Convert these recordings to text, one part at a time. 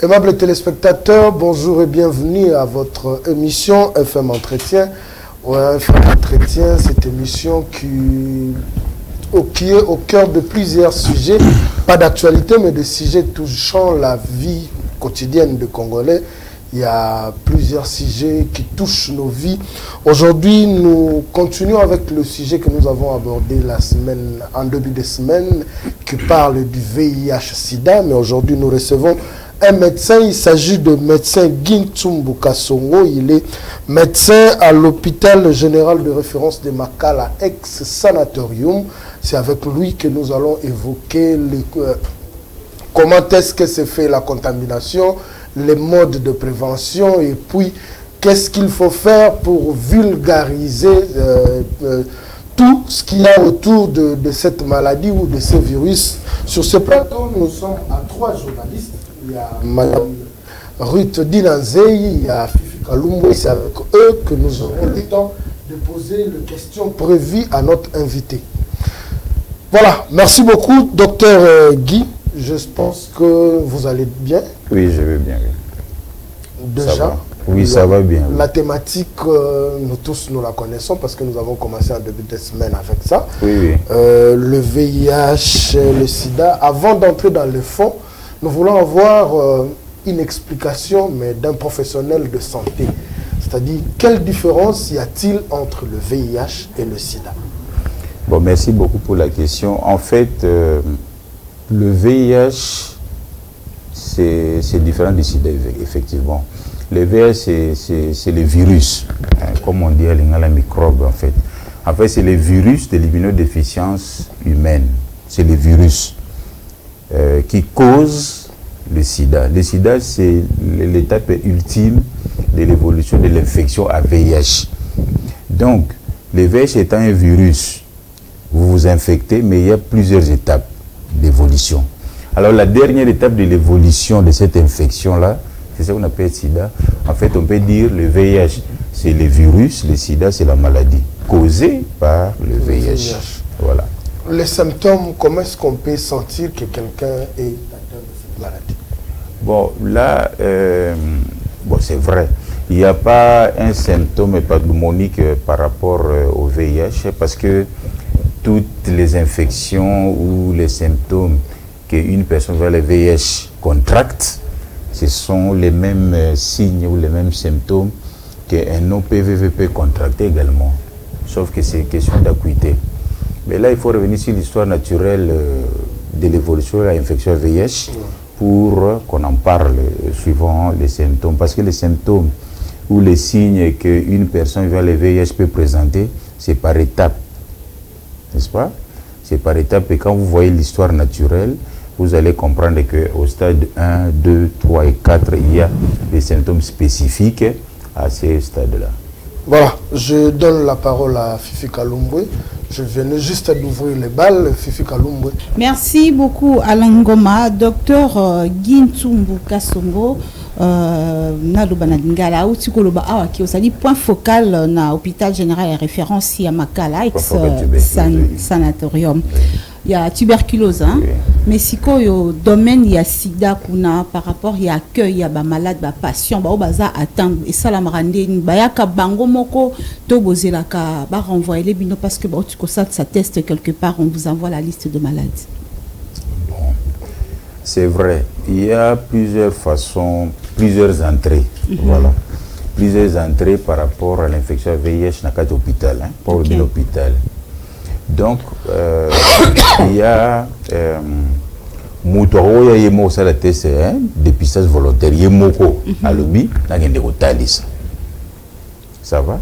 Aimables téléspectateurs, bonjour et bienvenue à votre émission FM Entretien. Ouais, FM Entretien, cette émission qui est au cœur de plusieurs sujets, pas d'actualité, mais de sujets touchant la vie quotidienne des Congolais. Il y a plusieurs sujets qui touchent nos vies. Aujourd'hui, nous continuons avec le sujet que nous avons abordé en début de semaine, qui parle du VIH-Sida. Mais aujourd'hui, nous recevons un médecin. Il s'agit de médecin Gintsumbu Kasongo. Il est médecin à l'hôpital général de référence de Makala, ex-sanatorium. C'est avec lui que nous allons évoquer comment est-ce que se fait la contamination, les modes de prévention et puis qu'est-ce qu'il faut faire pour vulgariser tout ce qu'il y a autour de cette maladie ou de ce virus. Sur ce plateau, nous sommes à 3 journalistes. Il y a Mme Ruth Dinanzei, il y a Fifi Kalumbo, c'est avec eux que nous aurons le temps de poser les questions prévues à notre invité. Voilà, merci beaucoup, docteur Guy. Je pense que vous allez bien. Oui, je vais bien. Déjà, oui, ça va bien. La thématique, nous tous, nous la connaissons parce que nous avons commencé en début de semaine avec ça. Oui, oui. Le VIH, le sida. Avant d'entrer dans le fond, nous voulons avoir une explication, mais d'un professionnel de santé. C'est-à-dire, quelle différence y a-t-il entre le VIH et le sida? Bon, merci beaucoup pour la question. En fait, le VIH, c'est différent du sida, effectivement. Le VIH, c'est le virus, hein, comme on dit, la microbe, en fait. En fait, c'est le virus de l'immunodéficience humaine. C'est le virus qui cause le sida. Le sida, c'est l'étape ultime de l'évolution de l'infection à VIH. Donc, le VIH étant un virus, vous vous infectez, mais il y a plusieurs étapes d'évolution. Alors la dernière étape de l'évolution de cette infection-là, c'est ça qu'on appelle sida. En fait, on peut dire le VIH, c'est le virus, le sida, c'est la maladie causée par le VIH. Voilà. Les symptômes, comment est-ce qu'on peut sentir que quelqu'un est atteint de cette maladie? Bon, là, bon, c'est vrai. Il n'y a pas un symptôme pathognomonique par rapport au VIH parce que toutes les infections ou les symptômes qu'une personne vers le VIH contracte, ce sont les mêmes signes ou les mêmes symptômes qu'un OPVV peut contracter également. Sauf que c'est une question d'acuité. Mais là, il faut revenir sur l'histoire naturelle de l'évolution de l'infection VIH pour qu'on en parle suivant les symptômes. Parce que les symptômes ou les signes qu'une personne vers le VIH peut présenter, c'est par étapes. N'est-ce pas? C'est par étapes et quand vous voyez l'histoire naturelle, vous allez comprendre qu'au stade 1, 2, 3 et 4, il y a des symptômes spécifiques à ces stades-là. Voilà, je donne la parole à Fifi Kalumbo. Je venais juste d'ouvrir les balles, Fifi Kalumbo. Merci beaucoup Alain Ngoma, docteur Gintsumbu Kasongo. Point focal na hôpital général et référence à Makala, ex-sanatorium. Il y a tuberculose, hein? Oui. Mais si au domaine il y a sida par rapport il y a accueil, il y a malade, patient, baza attendre et ça la marande bayaka bango moko to bozelaka ba renvoyer les bino parce que ça teste quelque part, on vous envoie la liste de malades. Bon, c'est vrai, il y a plusieurs façons, plusieurs entrées, voilà, plusieurs entrées par rapport à l'infection VIH dans le hôpital, hein, pas okay. L'hôpital. Donc, il y a Moutoro, il y a la test dépistage volontaire, il y a Moko à l'objet, il y a ça va?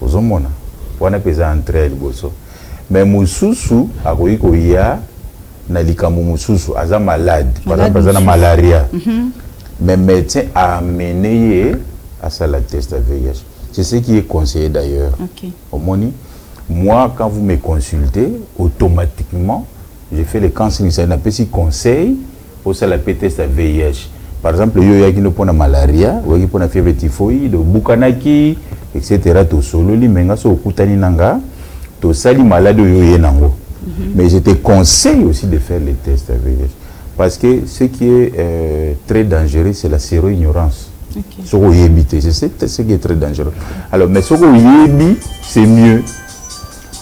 Vous avez on a pesé entrer le bosso. Mais Moussoussou, il y a Moussoussou, il est malade, par exemple, il y a malaria. Mais le médecin a amené à ça la test à VIH. C'est ce qui est conseillé d'ailleurs. Au Moni. Moi, quand vous me consultez, automatiquement, je fais les counseling, ça n'appelle si conseil pour ça la test à VIH. Par exemple, il y a qui nous la malaria, il y a qui la fièvre typhoïde, bukanaki, etc. Tout solo, li menga so kutani nanga, tout ça li malade yo ye nango. Mais je te conseille aussi de faire les tests à VIH. Parce que ce qui est très dangereux, c'est la séro-ignorance. Okay. C'est ce qui est très dangereux. Alors, mais ce que c'est mieux.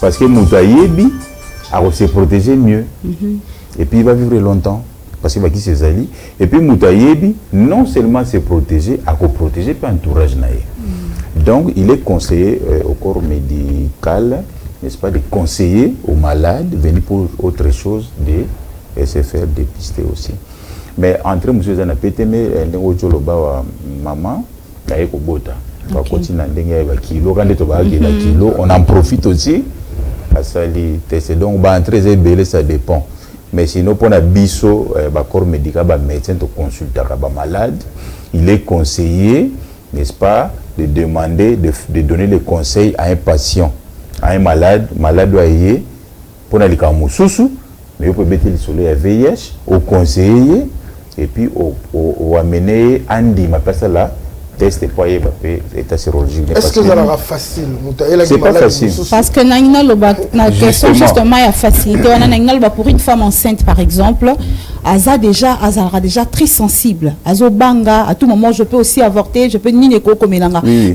Parce que Moutayebi a se protéger mieux. Et puis il va vivre longtemps. Parce qu'il va quitter ses alliés. Et puis Moutayebi, non seulement se protéger, à protéger par l'entourage. Donc, il est conseillé au corps médical, n'est-ce pas, de conseiller aux malades de venir pour autre chose, de se faire dépister aussi. Mais entre M. Zanapeteme et maman, on en profite aussi. Donc, ça dépend. Mais sinon, pour la biso, le corps médical, le médecin te consulte le malade, il est conseillé, n'est-ce pas, de demander, de donner les conseils à un patient, à un malade doit y aller, pour aller à Moussoussou, mais on peut mettre le soleil à VIH, au conseiller, et puis au amener Andy, ma personne là, test pour état sérologique. Est-ce que ça sera facile? C'est pas facile. Parce que la question justement est facile. Pour une femme enceinte par exemple, elle sera déjà très sensible. Banga, à tout moment je peux aussi avorter, je peux ni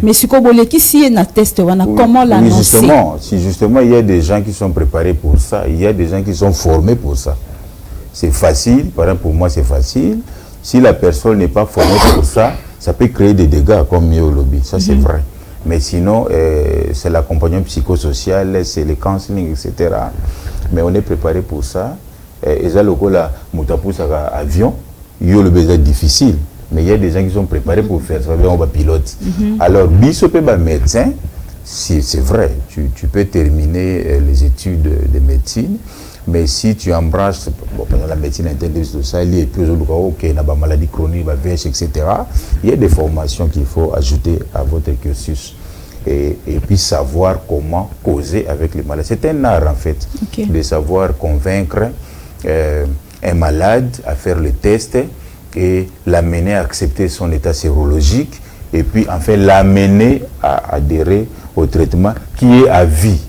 mais si si un test, comment l'annoncer? Justement, il y a des gens qui sont préparés pour ça, il y a des gens qui sont formés pour ça. C'est facile, par exemple pour moi c'est facile. Si la personne n'est pas formée pour ça, ça peut créer des dégâts comme mieux au lobby, ça c'est vrai. Mais sinon, c'est l'accompagnement psychosocial, c'est le counseling, etc. Mais on est préparé pour ça. Et ça, le avion, il y a le besoin difficile. Mais il y a des gens qui sont préparés pour faire ça, on va pilote. Alors, bisope médecin, c'est vrai, tu peux terminer les études de médecine. Mais si tu embrasses la médecine interdite, et puis il y a des maladies chroniques, VIH, etc., il y a des formations qu'il faut ajouter à votre cursus. Et puis savoir comment causer avec les malades. C'est un art en fait, de savoir convaincre un malade à faire le test et l'amener à accepter son état sérologique et puis en fait l'amener à adhérer au traitement qui est à vie.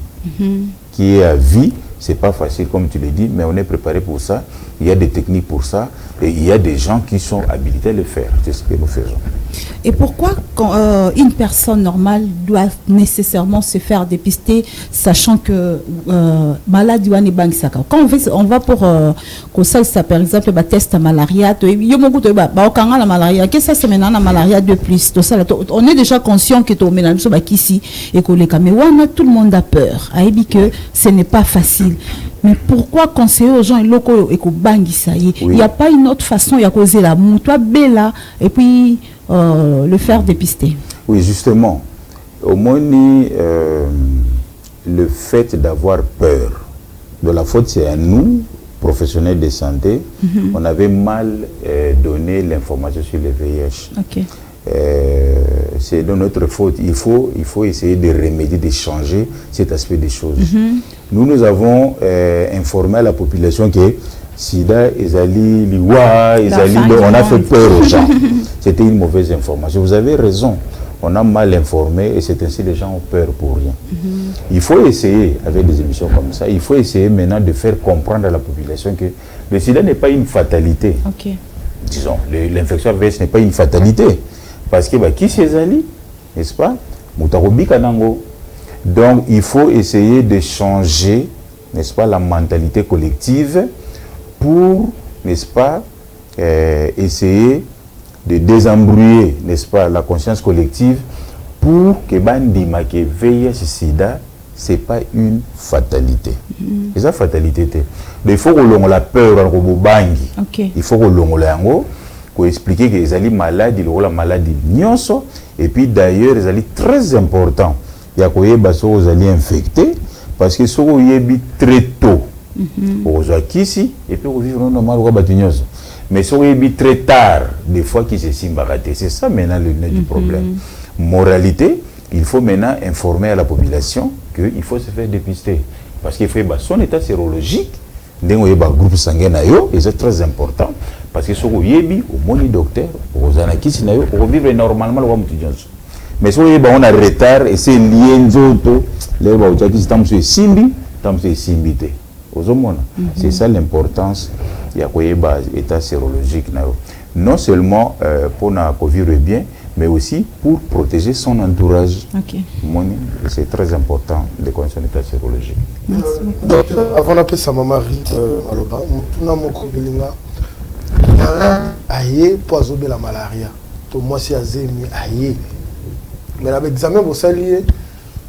Qui est à vie. C'est pas facile comme tu le dis, mais on est préparé pour ça. Il y a des techniques pour ça et il y a des gens qui sont habilités à le faire. C'est ce que nous faisons. Et pourquoi une personne normale doit nécessairement se faire dépister, sachant que maladie ou quand on va pour ça par exemple le test à malaria, la malaria, qu'est-ce que c'est maintenant la malaria de plus? On est déjà conscient que ici et que les caméras, tout le monde a peur. Que ce n'est pas facile. Mais pourquoi conseiller aux gens locaux et il n'y a pas une autre façon de causer la moutoire bella et puis le faire dépister? Oui, justement. Au moins, le fait d'avoir peur de la faute, c'est à nous, professionnels de santé. On avait mal donné l'information sur le VIH. C'est de notre faute. Il faut essayer de remédier, de changer cet aspect des choses. Nous avons informé à la population que Sida, Ezali, Liwa, Ezali, on a fait peur aux gens. C'était une mauvaise information. Vous avez raison. On a mal informé et c'est ainsi les gens ont peur pour rien. Il faut essayer, avec des émissions comme ça, il faut essayer maintenant de faire comprendre à la population que le Sida n'est pas une fatalité. Disons, l'infection VIH n'est pas une fatalité. Parce que qui c'est Ezali, n'est-ce pas? Donc il faut essayer de changer, n'est-ce pas, la mentalité collective pour, n'est-ce pas, essayer de désembrouiller, n'est-ce pas, la conscience collective pour que bandima que VIH sida c'est pas une fatalité. C'est ça fatalité. Il faut que l'on la peur en bangi. Il faut que l'on la pour expliquer que les malades, ils ont la maladie nyonso et puis d'ailleurs ils sont très importants. Il y a des alliés infectés parce que sont très tôt aux ici et puis vivre normal mais sont très tard des fois qui se simbaraté. C'est ça maintenant le nœud du problème. Moralité, il faut maintenant informer à la population qu'il faut se faire dépister parce qu'il faut son état sérologique d'un groupe sanguin et c'est très important. Parce que si vous avez un docteur, vous avez vivre normalement. Mais si on a retard et c'est lié c'est ça l'importance il y a quoi état sérologique non seulement pour na vivre bien, mais aussi pour protéger son entourage. C'est très important de connaître son état sérologique. Avant d'appeler sa maman Rite Maloba, on a mon cobilinga aïe poison de la malaria. Tout moi c'est azemi aïe. Mais avec l'examen vous saluez,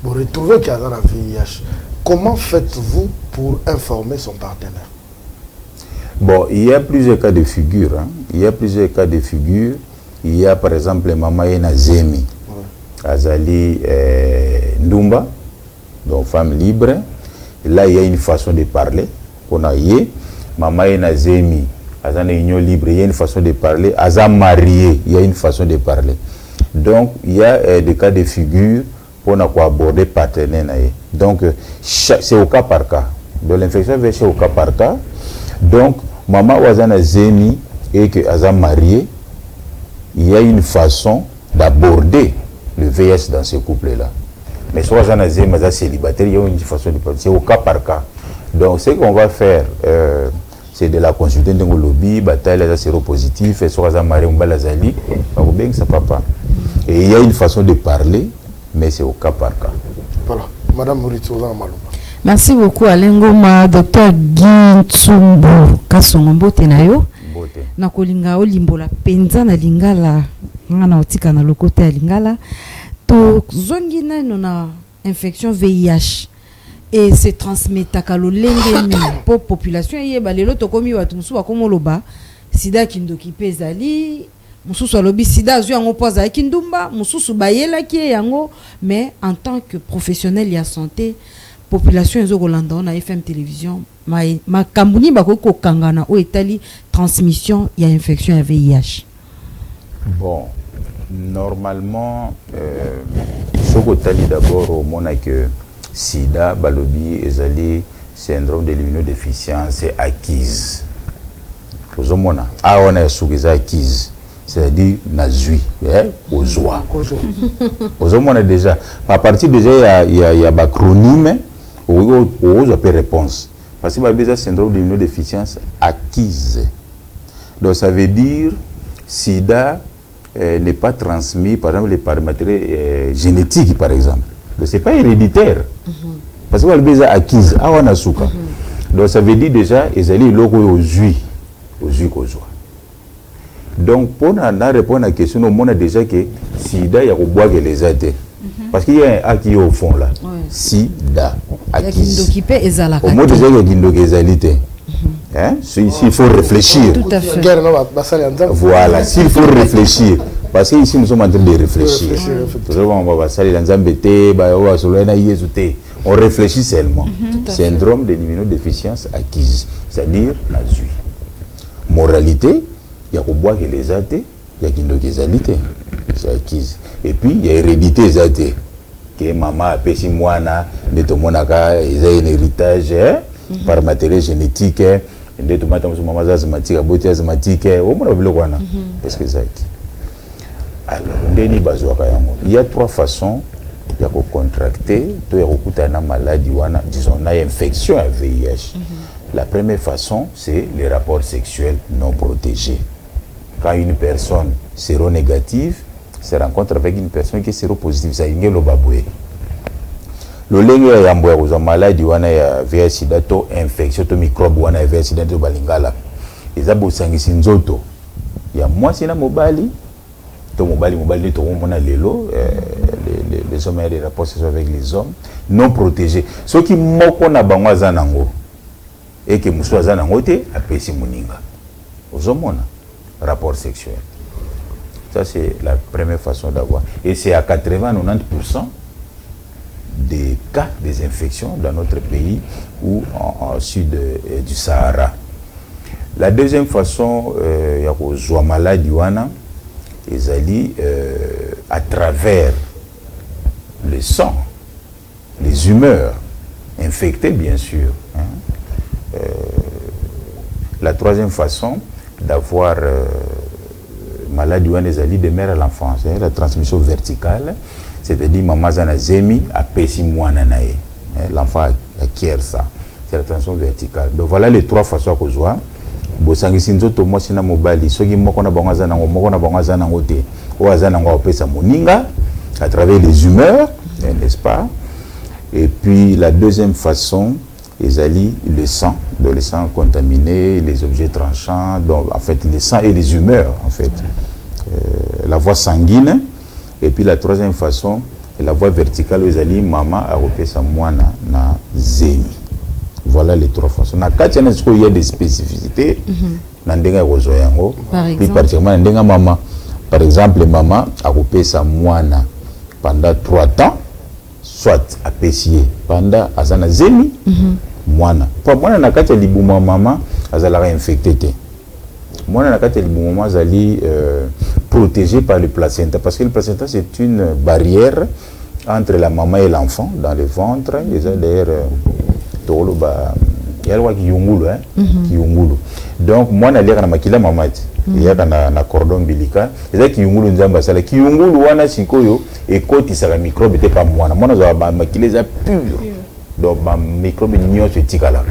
vous retrouvez qu'il y a dans la VIH. Comment faites-vous pour informer son partenaire? Bon, il y a plusieurs cas de figure. Hein. Il y a plusieurs cas de figure. Il y a par exemple Maman Yena Zemi, Azali Ndumba, donc femme libre. Là, il y a une façon de parler. On a yé. Maman Yena Zemi, Azali Union libre, il y a une façon de parler. Azam marié, il y a une façon de parler. Donc, il y a des cas de figure pour aborder partenaire. Donc, c'est au cas par cas. De l'infection, c'est au cas par cas. Donc, maman Wazana Zemi et que Azam marié, il y a une façon d'aborder le VIH dans ce couple-là. Mais soit Wazana Zemi, Azam célibataire, il y a une façon de parler. C'est au cas par cas. Donc, ce qu'on va faire, c'est de la consulter dans le lobby, bataille, les séropositifs, et soit Azam marié, on va l'azali, on va bien que ça papa. Et il y a une façon de parler, mais c'est au cas par cas. Voilà. Madame Mouritoza Maloba. Merci beaucoup Alengoma, docteur Guy Tsumbu Kasongombo Tenayo. Na kolinga olimbola penza na lingala ngana otika na lokote ya lingala to zongi na infection VIH et se transmettre kalolenge ni po population yeba lelo to komi watu musu bakomo loba sida kindokipe ezali mususu alobi sida azu yango poza kindumba mususu bayela ki yango, mais en tant que professionnel ya santé population ezo kolanda na FM télévision ma kambuni bakoko kangana o etali transmission ya infection ya VIH. Bon, normalement soko tali d'abord au mona que sida balobi ezali syndrome de l'immunodéficience acquise. Ozomona aona sukiza acquise, c'est-à-dire nazui ozoa. Ozomona déjà à partir déjà il y a l'acronyme aux appels réponse. Parce que il y a un syndrome d'immunodéficience acquise. Donc ça veut dire sida n'est pas transmis, par exemple, les paramètres génétiques, par exemple. Donc ce n'est pas héréditaire. Parce que il y a acquise. Donc ça veut dire déjà, ils allaient aux yeux qu'on soit. Donc pour répondre à la question, on a déjà que sida, il y a boire les athées. Parce qu'il y a un acquis au fond là. Sida, acquis. Au moins déjà, il y a une égalité. S'il faut réfléchir. Tout à fait. Voilà, s'il faut réfléchir. Parce qu'ici, nous sommes en train de réfléchir. On réfléchit seulement. Syndrome de l'immunodéficience acquise, c'est-à-dire la vie. Moralité, il y a qu'on boit que les athées, il y a une égalité. C'est acquise. Et puis, il y a hérédité des athées. Que maman a péché moi, il y a un héritage par matériel génétique. Il y a maman asthmatique, beauté asthmatique. Est-ce que ça alors, il y a trois façons de contracter, de maladie, disons, une infection à VIH. La première façon, c'est les rapports sexuels non protégés. Quand une personne séronégative se rencontre avec une personne qui est séropositive, ça y est le baboué. Le lengue ya mboya ko maladie wana ya VIH sida to infection to microbe wana ya VIH sida to balingala. Eza bosangisi nzoto. Ya mwasi na mobali to mobali to mona lelo les hommes et les rapports sexuels avec les hommes non protégés. Ceux qui moko na bango azanango et que muso azanango te apesi muninga. Ozomona rapport sexuel. Ça, c'est la première façon d'avoir. Et c'est à 80-90% des cas des infections dans notre pays ou en sud du Sahara. La deuxième façon, il y a une maladie à travers le sang, les humeurs infectées, bien sûr. La troisième façon d'avoir maladie de mère à l'enfance, la transmission verticale, c'est-à-dire maman zanazemi a pési mouananae, l'enfant acquiert ça, c'est la transmission verticale. Donc voilà les trois façons qu'on voit bosangisi nzoto mwasi na mobali soki moko na bango aza nango moko na bango aza nango te oyo aza nango apesa moninga à travers les humeurs, n'est-ce pas? Et puis la deuxième façon, le sang contaminé, les objets tranchants, donc en fait le sang et les humeurs, en fait. La voie sanguine. Et puis la troisième façon, la voie verticale, maman a repéré sa moine na zemi. Voilà les trois façons. Il y a des spécificités. Plus particulièrement, maman. Par exemple, maman a repéré sa moine pendant 3 temps, soit à Pessier, pendant Azana Zemi, moana. Pour moi, na kati libuma maman, azala infecté. Moi, na kati libuma azali protégé par le placenta, parce que le placenta c'est une barrière entre la maman et l'enfant dans le ventre. Et ça d'ailleurs, il y a le kiungulu, kiungulu. Donc moi, na lire na makila maman. Il y a un cordon ombilical. Il y a kiungulu nzamba sala kiungulu wana sikoyo et koti sala microbe te pas moi. Moi na ba makileza pur. Donc ma microbe nyoso tikala.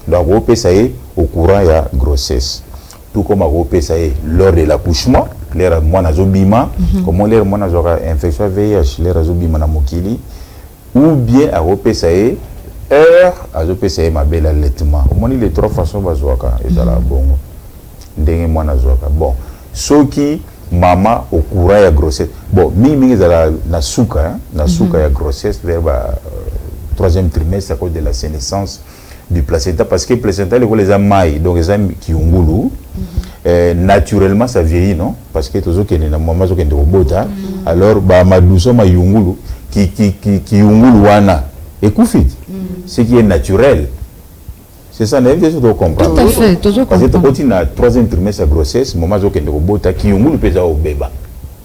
Donc au PSA au courant il y a grossesse. Tout comme au PSA lors de l'accouchement, l'air moi na zobima, comment l'air moi na zora infection VIH, l'air zobima na mokili ou bien à au PSA heure à au PSA ma belle allaitement. Comment les trois façons bazoaka et ça la bongo. Ndenge mwana zoka bon soki mama au courant ya grossesse bon mimi ezala na suka ya grossesse vers 3e trimestre à cause de la sénescence du placenta parce que le placenta les amai donc les amis qui ungulu naturellement ça vieillit non parce que toujours que na mama zo kende robota alors ba maduso ma yungulu qui ungulu wana ekufit ce qui est naturel. C'est ça, on doit comprendre. Tout à fait, toujours parce que quand il y a 3e trimestre de grossesse, maman qui est robota qui yungulu pesa au bébé.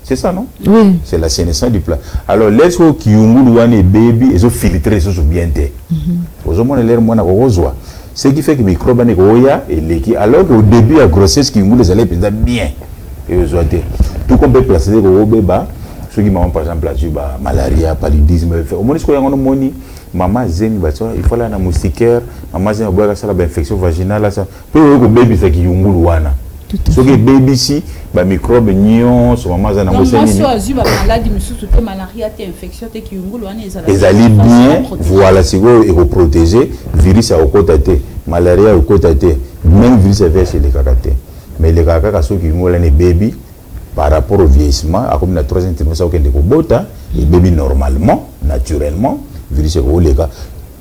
C'est ça, non? Oui. C'est la sénescence du plat. Alors, les gens qui yungulu wane baby, ils ont filtré, ils sont bien té. Aux hommes, on l'air mona rozoa. Ce qui fait que les microbes ne goya et les qui alors au début de la grossesse qui yungulu les pesa bien. Et aux autres, tout comme peut placer au bébé, ceux qui m'ont par exemple là malaria, paludisme, au moins ce qu'on a en moni. Maman zeni il faut la na moustiquaire maman zeni boire ça la infection vaginale ça pour le baby ça qui yungulu wana so que baby si ba microbe nyon so maman zana mo zeni so azu ba maladie mususu te malaria te infection te ki yungulu wana ezali bien voilà c'est quoi et protéger virus a okota te malaria okota te même virus est chez les kakate mais les kakaka so ki yungulu ne baby par rapport au vieillissement à comme la 3e trimestre au kende ko bota et baby normalement naturellement virus au les gars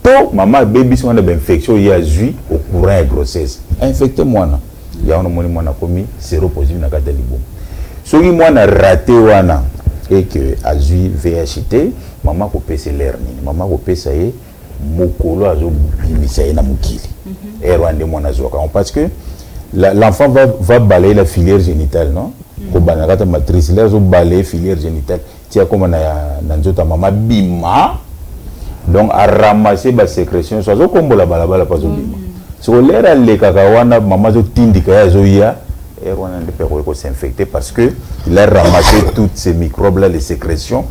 pour maman baby si on a infection il y a jus au courant de grossesse infecté moi na il y a un moment moi na commis séropositif na kata libom so qui moi na raté wana et que a jus VHT maman ko pese lerni maman ko pesa ye mokolo azo bimisa ye na mukili et rwande moi na zoka parce que l'enfant va balayer la filière génitale non ko banakata matrice là zo balayer filière génitale tia comme na nzota maman bima. Donc à ramasser la sécrétion soit comme la balabala pas au bima so l'air les kakawana maman zo tindika ya zoya et on a des perroquets qui s'infecter parce que il a ramassé toutes ces microbes là les sécrétions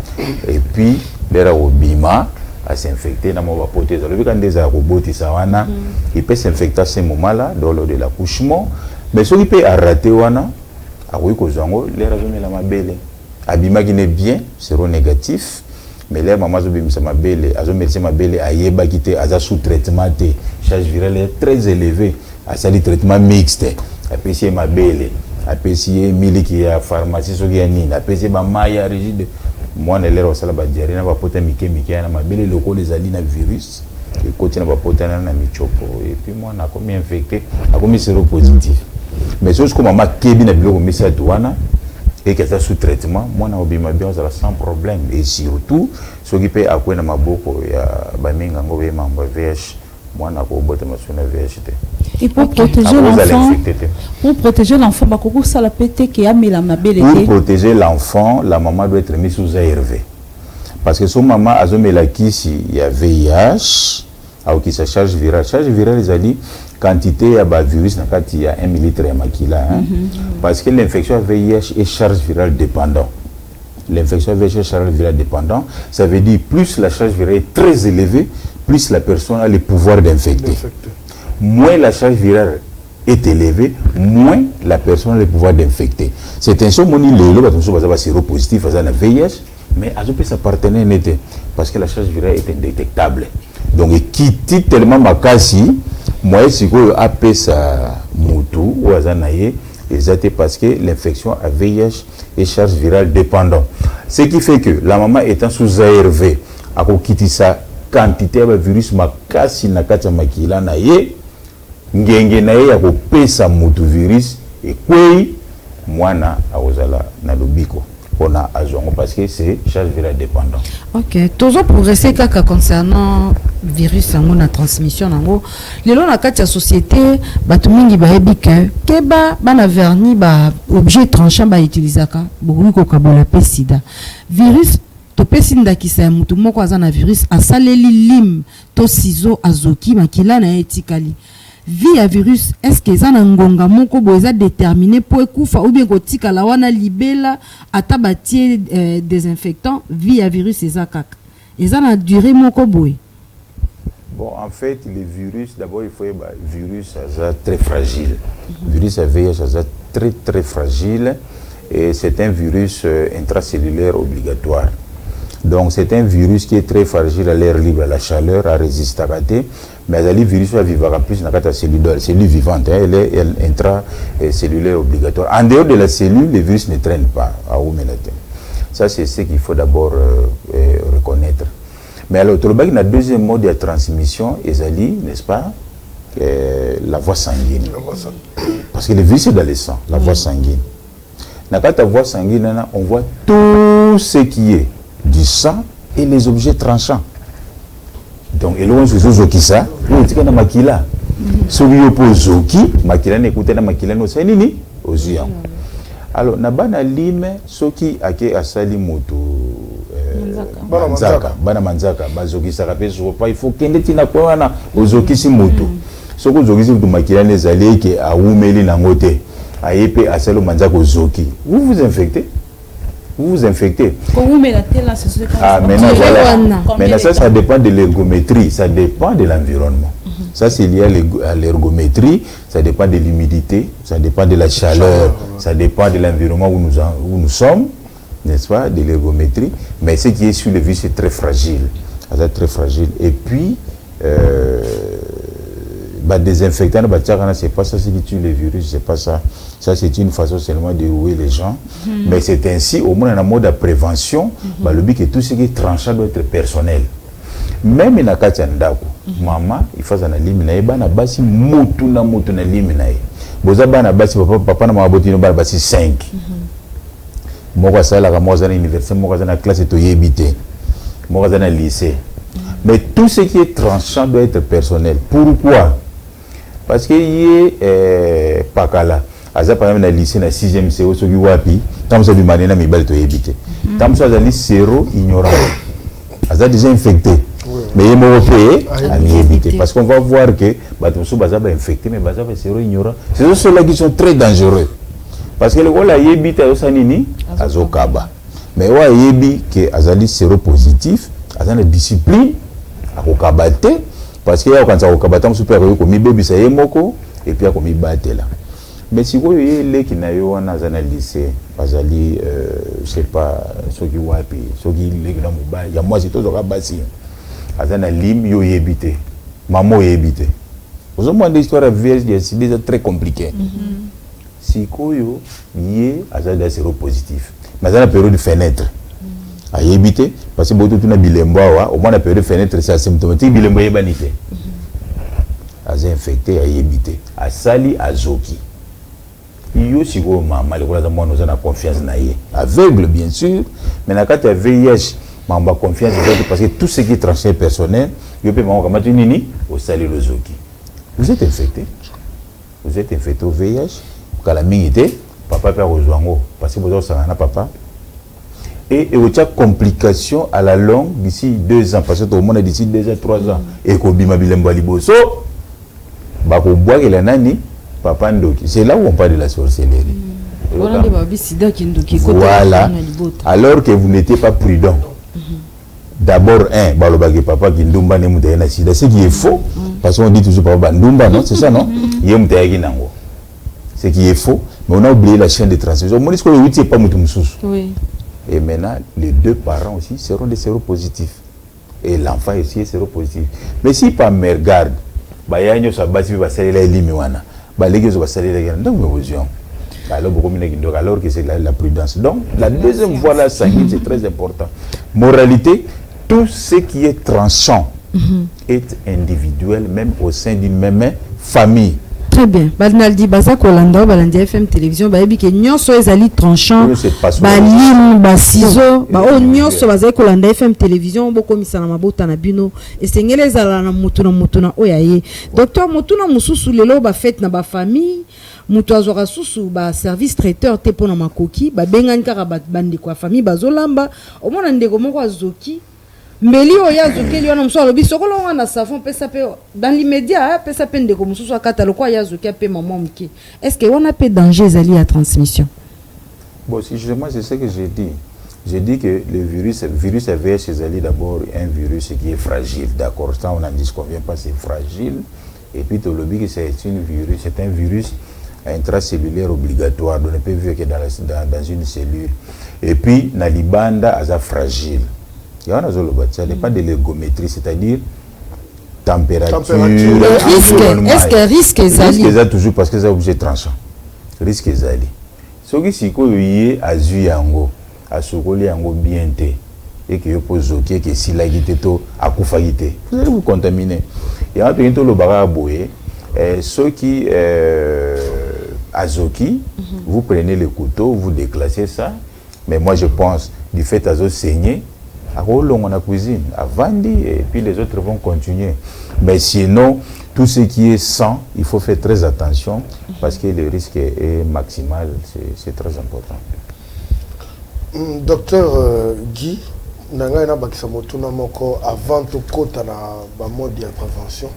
et puis l'air au bima à s'infecter dans mon vapoter le quand des robots ça wana il peut s'infecter à ce moment là dans le de l'accouchement mais ce qui peut arrêter wana a oui ko zango l'air zo la mabele abima qui n'est bien séronégatif. Mais là, maman a dit ma belle, a médecin ma belle, a yeba quitté, a sous traitement, charge virale est très élevée, a sali traitement mixte, a payé ma belle, a payé mille qui a pharmacie, so qui a ni, a payé ma maille rigide. Moi, on est là au salon badiari, on va porter Mickey, ma belle, le col des alines virus, et continue à porter un amichopo, et puis moi, on a commis infecté, a commis séropositif. Mais ce que maman Kébi n'a pas mis ça douana. Et qu'elle est sous traitement, moi, on a bien sans problème. Et surtout, ce qui peut avoir dans ma bouche, il y a des VH, moi, on a un VHT. Et pour protéger l'enfant, pour protéger l'enfant, la maman doit être mise sous ARV. Parce que son maman a il y a VIH, alors qui se charge virale. Charge virale, ils ont dit quantité de virus, il y a 1 millilitre de maquila. Parce que l'infection VIH est charge virale dépendant. L'infection VIH est charge virale dépendant. Ça veut dire plus la charge virale est très élevée, plus la personne a le pouvoir d'infecter. Moins la charge virale est élevé, moins la personne a le pouvoir d'infecter. C'est un somme séropositif à la VIH, mais à sa partenaire n'était parce que la charge virale est indétectable. Donc, qui dit tellement ma kasi, moi, si vous appelez ça moutou ou azanaye, c'est parce que l'infection à VIH est charge virale dépendant. Ce qui fait que la maman étant sous ARV, a quitter sa quantité de virus ma kasi na kata makila na ye, ngenge na ye ya kopesa moutou virus et kwei mwana aozala na lobiko. On a azongo parce que c'est charge virale dépendant. Ok, toujours pour rester concernant virus en la transmission nango lelo na kati ya société batu mingi bayebi ke keba bana verni ba objet tranchant ba utilisaka bokoki kokabola pe sida virus to pesi ndakisa ya mutu moko aza na virus asaleli lim to ciseau azoki makila na etikali vie ya virus est-ce que ça na ngonga moko bo eza déterminé pour ekufa ou bien kotika la wana libela ata batie désinfectant vie ya virus eza kaka eza na durée moko boy. Bon, en fait, les virus, d'abord, il faut dire virus très fragile. Virus à VIH, très très fragile. Et c'est un virus intracellulaire obligatoire. Donc, c'est un virus qui est très fragile à l'air libre, à la chaleur, à résister à rater. Mais le virus va vivre plus dans la cellule vivante. Elle est intracellulaire obligatoire. En dehors de la cellule, le virus ne traîne pas à Oumélaté. Ça, c'est ce qu'il faut d'abord reconnaître. Mais alors, le deuxième mode de transmission, n'est-ce pas, la voie sanguine. Parce que le virus est dans le sang, la voie sanguine. Dans la voie sanguine, on voit tout ce qui est du sang et les objets tranchants. Donc, et là, on se dit que ça, on dit que c'est makila. Ce qui oppose zoki, makila n'écoute na makila no c'est nini aux yeux. Alors, na bana lime, ce qui a été asali moto. Bana manzaka bazoki sakape so pa il faut kende tina kwa na ozoki si moto soko zoki si makila nezali ke aumeli na ngote ayepe aselo manzaka ozoki vous vous infectez maintenant voilà maintenant ça dépend de l'ergométrie, ça dépend de l'environnement. Ça c'est lié à l'ergométrie, ça dépend de l'humidité, ça dépend de la chaleur, ça dépend de l'environnement où nous sommes, n'est-ce pas, de l'ergométrie. Mais ce qui est sur le virus, c'est très fragile. C'est très fragile. Et puis, désinfectant, c'est pas ça ce qui tue le virus, c'est pas ça. Ça, c'est une façon seulement de rouer les gens. Mais c'est ainsi, au moins, dans le mode de prévention, le but que tout ce qui est tranchant doit être personnel. Même dans le cas de maman, il faut que l'éliminer. Il y a basi motu na l'éliminer. Boza bana basi papa na maboti no basi 5. Moi ça la moi à l'université, moi à la classe et yébité. Moi à la lycée. Mais tout ce qui est tranchant doit être personnel. Pourquoi? Parce que y est pas là. Aza par exemple dans le lycée na 6e CO so ki wapi, tam so bi manena mi bal to yébité. Tam so azali zéro ignorant. Aza déjà infecté. Mais il m'a fait à éviter. Parce qu'on va voir que les gens sont infectés, mais ils sont ignorants. C'est ceux-là qui sont très dangereux. Parce que les gens qui habitent à Osanini, à Zokaba. Mais les gens qui sont séropositifs, ils ont une discipline à Okabate. Parce que quand ils ont Okabate, ils ont mis bébé, et puis ils ont mis batté là. Mais si vous voyez les qui n'ont pas analysé, je ne sais pas, ceux qui ont appris, ceux qui ont il y a moi, c'est tout le bâti. Azana lim yo yébité, maman yébité. Vous avez des histoires c'est déjà très compliqué. Si koyo yé azada séropositif, mais dans la période de fenêtre, a yébité parce que beaucoup de bilembo au moins la période de fenêtre c'est asymptomatique bilembo yébanité. Azé infecté a yébité, a sali a zoki. Yo si ko maman le kola moi nous avons confiance na yé, aveugle bien sûr, mais na quand VIH ma confiance parce que tout ce qui est tranché personnel, je peux m'en nini au salut le zoki. Vous êtes infecté au VIH, quand la minité, papa peut rejoindre parce que vous avez papa. Et il y a complication à la longue d'ici 2 ans, parce que tout le monde d'ici 2 ans, 3 ans. Et qu'on bima bilembo liboso, bah qu'on boit que la nani, papa ndoki. C'est là où on parle de la sorcellerie. Voilà. Alors que vous n'étiez pas prudent. D'abord, papa qui ndumba ne mutaya na sida, ce qui est faux, parce qu'on dit toujours papa ndumba, non? C'est ça, non? Il y a mutaya qui nango. ce qui est faux, mais on a oublié la chaîne de transmission. Mon discours, oui, c'est pas oui. Et maintenant, les deux parents aussi seront des séropositifs. Et l'enfant aussi est séropositif. Mais si pas mère garde, bah y a une chose va salir la limiwana, bah les gens va salir la guerre. Donc alors que c'est la prudence. Donc la deuxième voie là sanguine, c'est très important. Moralité, tout ce qui est tranchant est individuel, même au sein d'une même famille. Très bien. Balnaldi Baza Kolanda, Balandi FM télévision, bah ebi que nyonso ezali tranchant, bah lim, bah ciseau, bah o nyonso Baza Kolanda FM télévision, boko misana mabota na bino, esengele ezala na mutuna oyaye. Docteur mutuna mususu lelo ba fête na ba famille, mutu azora susu ba service traiteur te pona makoki, ba bengani kaka bandi kwa famille bazolamba, omona ndeko moko azoki. Mbeli oya zokeli wana muso alobi sokolo wana savon pesa pe dans l'immédiat pesa pe ndeko mususu akata lokwa ya zokia pe maman mki. Est-ce que on a peu danger ezali à transmission? Bon, si justement c'est ce que j'ai dit. J'ai dit que le virus VIH ezali d'abord un virus qui est fragile. D'accord, ça on n'en disconvient pas, c'est fragile. Et puis tu lobby que c'est un virus intracellulaire obligatoire, donc on ne peut vivre que dans une cellule. Et puis Nalibanda aza fragile. Ça dépend de l'ergométrie, c'est-à-dire température. Est-ce que risque est toujours parce que c'est objet tranchant. Risque est allé. Ce qui est que à Zuyango, à Sokoli Yango bien té, et que vous posez que si la guité à Koufagité, vous allez vous contaminer. Et en tout cas, le baraboé, ceux qui azoki, vous prenez le couteau, vous déclassez ça. Mais moi je pense, du fait à saigner, à la cuisine, à Vandi, et puis les autres vont continuer. Mais sinon, tout ce qui est sang, il faut faire très attention parce que le risque est maximal, c'est très important. Docteur Guy, avant tout côté na mode de prévention,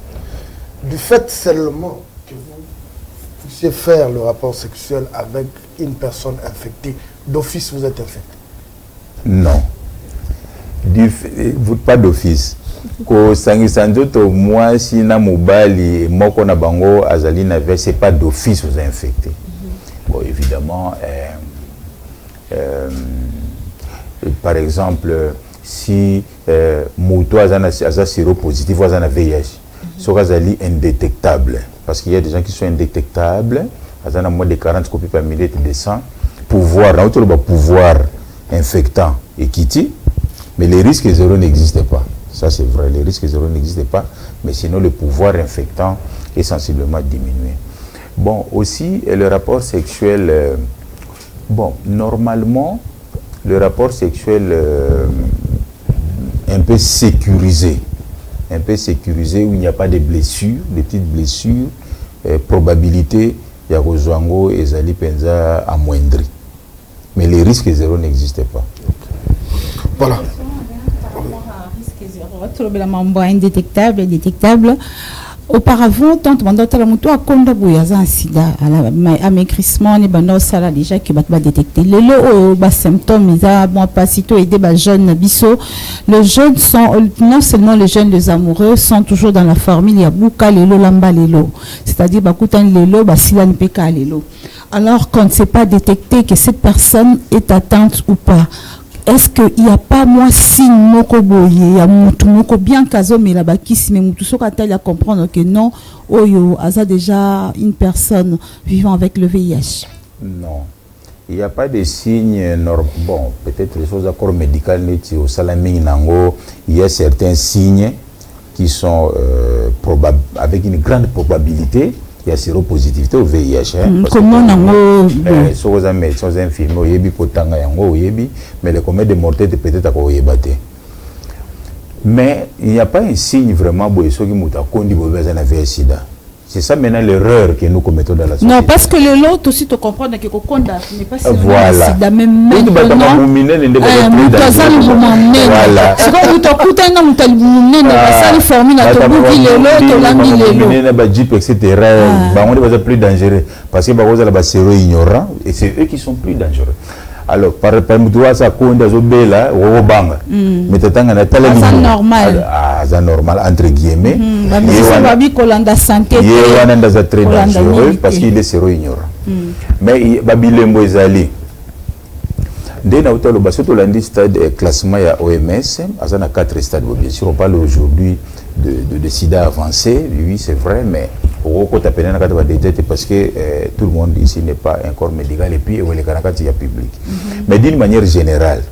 du fait seulement que vous puissiez faire le rapport sexuel avec une personne infectée, d'office vous êtes infecté? Non. Pas d'office. Ko sangisanzo to moi si na mobali moko na bango azali na VIH, c'est pas d'office vous infecté. Bon, évidemment par exemple si moto azana séropositif ou azana VIH, so azali indétectable parce qu'il y a des gens qui sont indétectables, azana moins de 40 copies par millilitre de sang, pouvoir infectant et quitter. Mais les risques zéro n'existent pas. Ça c'est vrai, les risques zéro n'existent pas. Mais sinon le pouvoir infectant est sensiblement diminué. Bon, aussi le rapport sexuel, bon, normalement, le rapport sexuel un peu sécurisé où il n'y a pas de blessures, de petites blessures, probabilité, il y a Rozwango et Zali Penza amoindri. Mais les risques zéro n'existent pas. Voilà. Indétectable. Auparavant, tant que la moto a condamné un sida, à maigrissement, les bandes ça déjà qui va détecter. Les symptômes, ils ont pas sitôt aidé les jeunes bisso. Les jeunes sont, non seulement les jeunes, les amoureux, sont toujours dans la formule, il y a beaucoup lelo lamba lelo. C'est-à-dire, bakutan lelo, basila npeka lelo. Alors qu'on ne sait pas détecter que cette personne est atteinte ou pas. Est-ce qu'il n'y a pas moi signe moko boye, il y a moko bien kazo mais la bakisi mais mutu sokatali à comprendre que non, oyo aza déjà une personne vivant avec le VIH? Non. Il n'y a pas de signes normaux. Bon, peut-être les choses d'accord médicales au salaming nango, il y a certains signes qui sont probables avec une grande probabilité. Il y a séropositivité au VIH. Comment on a médecins infirmiers, mais le commun de mortalité peut-être à Koyebate. Mais il n'y a pas un signe vraiment VIH-Sida. C'est ça maintenant l'erreur que nous commettons dans la société. Non, parce que le lot aussi te comprendre que Kokonda n'est pas seulement voilà. Sida, même maintenant. Voilà. C'est comme vous t'écoutez, non, vous avez formé la on est plus dangereux parce que c'est ignorant et c'est eux qui sont plus dangereux. Alors, par exemple, ça compte aux obéla, au bang. Mais tu as normal. C'est normal, entre guillemets. Mais c'est pas bien qu'on a santé. Il est très dangereux parce qu'il est séro-ignorant. mais babilembo ezali dès na utalo basoto landi stade classement ya OMS azana 4 stades. Bien sûr on parle aujourd'hui de sida avancé, oui c'est vrai, mais au parce que tout le monde ici n'est pas un corps médical et puis il y a public. Mais d'une manière générale,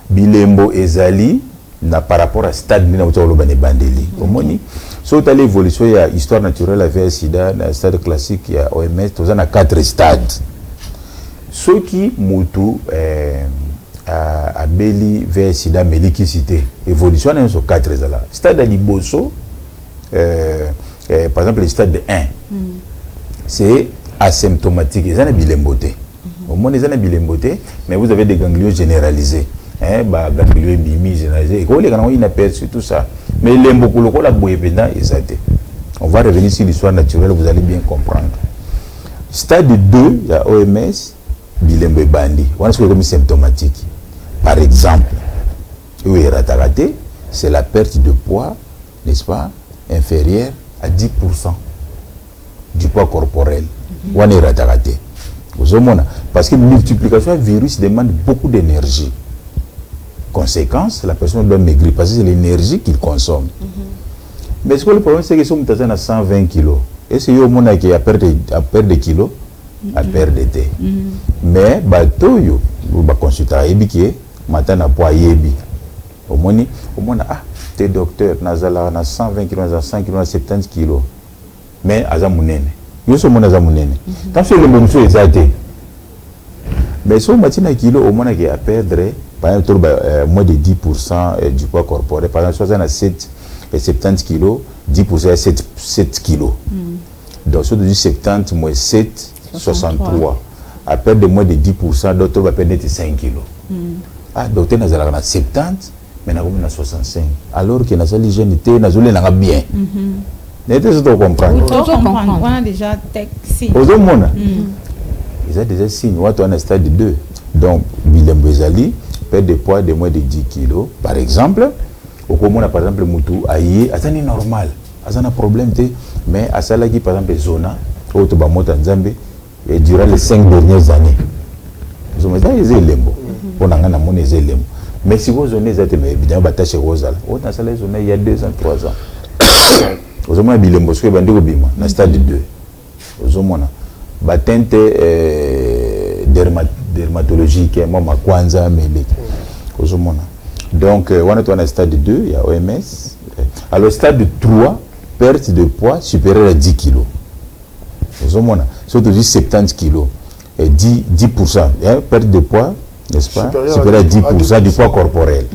bilembo ezali na par rapport à stade ni na utalo bane bandeli. Omoni so tu as l'évolution il y a histoire naturelle avec sida na stade classique il y a OMS tozana 4 stades. Ceux qui mutu a beli vers sida mélicité évolution dans ce 4 là. Stade de Liboso par exemple le stade de 1 c'est asymptomatique, ils ont bilemboté. Au moins ils ont bilemboté, mais vous avez des ganglions généralisés. Ganglions mimi généralisés. Et les ganglions inaperçus tout ça. Mais les mbokolo la boyebenda ils ont. On va revenir sur l'histoire naturelle, vous allez bien comprendre. Stade 2, il y a OMS, bilembo bandi. On est comme symptomatique. Par exemple, c'est la perte de poids, n'est-ce pas, inférieure à 10% du poids corporel. On est rataraté. Parce que la multiplication du virus demande beaucoup d'énergie. Conséquence, la personne doit maigrir parce que c'est l'énergie qu'il consomme. Mais ce que le problème, c'est que si on est à 120 kg, et c'est au monde qui a perdu des kilos, à perdre de thé. Mais, bateau, on va consulter à Ebi, matin à poids Ebi. Au moins, t'es docteur, nazala, na 120 kg, na 100 kg, na 70 kg. Mais, azamounene. Yo so mon azamounene. Tant que le monsieur est athée. Mais si on matin à kilo, au moins, qui a perdre, par exemple, moins de 10% du poids corporel. Par exemple, 67 et 70 kg, 10% à 7 kg. Donc, sur du 70 moins 7, 63. À perdre de moins de 10%, d'autres va perdre 5 kg. Donc, tu as 70, mais tu as 65. Alors que tu as l'hygiène, tu as bien. Vous comprenez? On a déjà signes. Ils ont déjà signes. On a un stade 2. Donc, bilembo ezali, perte de poids de moins de 10 kg. Par exemple, au commun, par exemple, Moutou, aïe, c'est normal. C'est un problème, mais à ça, par exemple, Zona, au Tobamota Nzambe, et durant les 5 dernières années, ils ont mis des éléments. On a des éléments. Mais si vous avez des éléments, il y a 2 ans, 3 ans. Vous avez des éléments, vous avez des éléments, dans le stade 2. Vous avez des dermatologique, moi, ma kwanza, mais donc, on est au stade 2, il y a OMS. Alors, stade 3, perte de poids supérieure à 10 kg. Vous avez surtout 70 kg. 10%, perte de poids, n'est-ce pas, supérieure à 10% du poids corporel.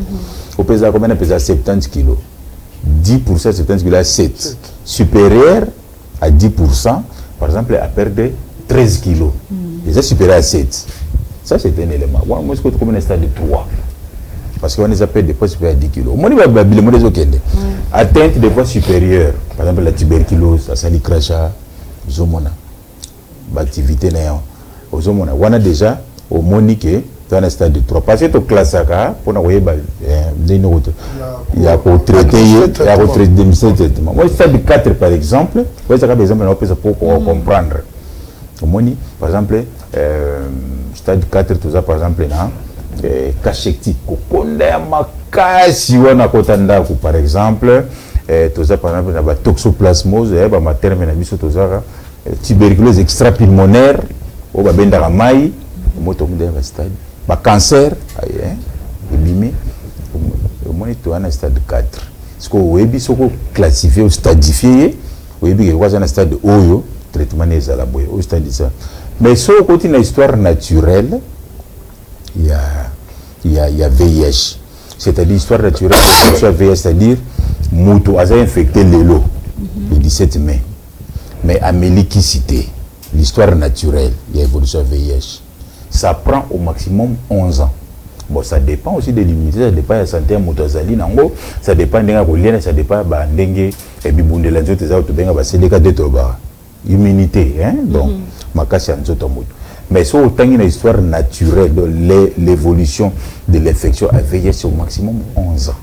Au pèse combien on pèse 70 kg. 10%, 70 kg à 7. Supérieur à 10%, par exemple, à perdre 13 kg. Déjà supérieur à 7. Ça, c'est un élément. Moi, je suis comme un stade de 3. Parce qu'on les appelle des poids supérieurs à 10 kg. Moi, je vais atteinte des poids supérieurs. Par exemple, la tuberculose, la salicracha, l'activité néant. On a déjà au Monique, dans un stade de 3. Parce que tu classes ça, pour nous, il y a pour traiter, il y a pour traiter des traitements. Moi, stade de 4, par exemple, par exemple, on peut comprendre. Par exemple, stade 4, tout ça, par exemple, cachectique, par exemple, tout ça, par exemple, la toxoplasmose, ma terme, tuberculose extra-pulmonaire, au babendamai, au cancer, ebimé, au moins, tu as un stade 4. Ce qu'on a classifié ou stadifié, on a un stade haut, traitement des alaboyes, au stade de ça. Mais si on continue l'histoire naturelle, il y a VIH. C'est-à-dire l'histoire naturelle, VIH, c'est-à-dire Moutou a infecté l'élo le 17 mai. Mais à mélicicité, l'histoire naturelle, il y a évolution VIH. Ça prend au maximum 11 ans. Bon, ça dépend aussi de l'immunité, ça dépend de la santé Moutazali, ça dépend de la ça dépend de la immunité, hein? Donc, mais si autant une histoire naturelle de l'évolution de l'infection à VIH, c'est au maximum 11 ans.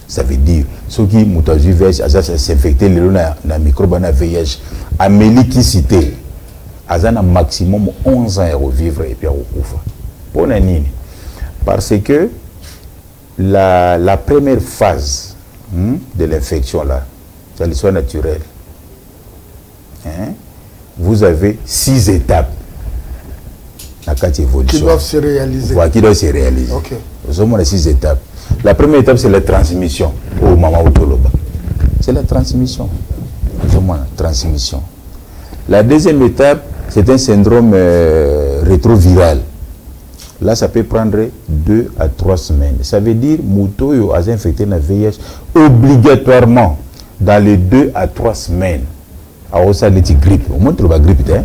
Ça veut dire, ceux qui ont VIH, s'infecter le microbe à VIH, à mélicicité, azana maximum 11 ans à revivre et puis à rekufa. Pour nini? Parce que la première phase de l'infection là, c'est l'histoire naturelle. Hein? Vous avez 6 étapes qui doivent se réaliser. Voilà, qui doivent se réaliser. Okay. Nous avons les 6 étapes. La première étape, c'est la transmission. Oh, maman Otoloba. C'est la transmission. Nous avons la transmission. La deuxième étape, c'est un syndrome rétroviral. Là, ça peut prendre 2 à 3 semaines. Ça veut dire Mouto a infecté la VIH obligatoirement dans les 2 à 3 semaines. Alors, ça, c'est grippe. Au moins, tu as grippe, hein?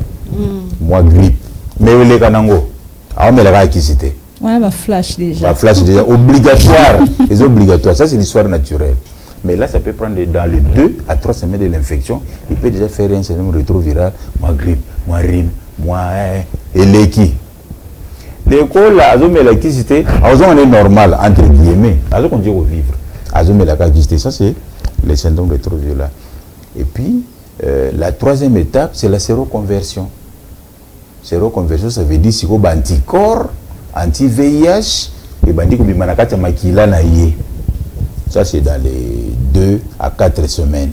Moi, grippe. Mais les canangos, on met la qui c'était. Ouais, ma flash déjà. Ma flash déjà, obligatoire. C'est obligatoire. Ça, c'est l'histoire naturelle. Mais là, ça peut prendre dans les 2 à 3 semaines de l'infection. Il peut déjà faire un syndrome rétroviral. Moi, grippe, moi, rime, moi, et l'équipe. L'école, là, on met la qui c'était. On est normal, entre guillemets. On continue à vivre. On met la qui c'était. Ça, c'est le syndrome rétroviral. Et puis, la troisième étape, c'est la séroconversion. Séroconversion, ça veut dire si on a anticorps, anti-VIH, et ben dit que bimanakata makila na yé. Ça c'est dans les 2 à 4 semaines.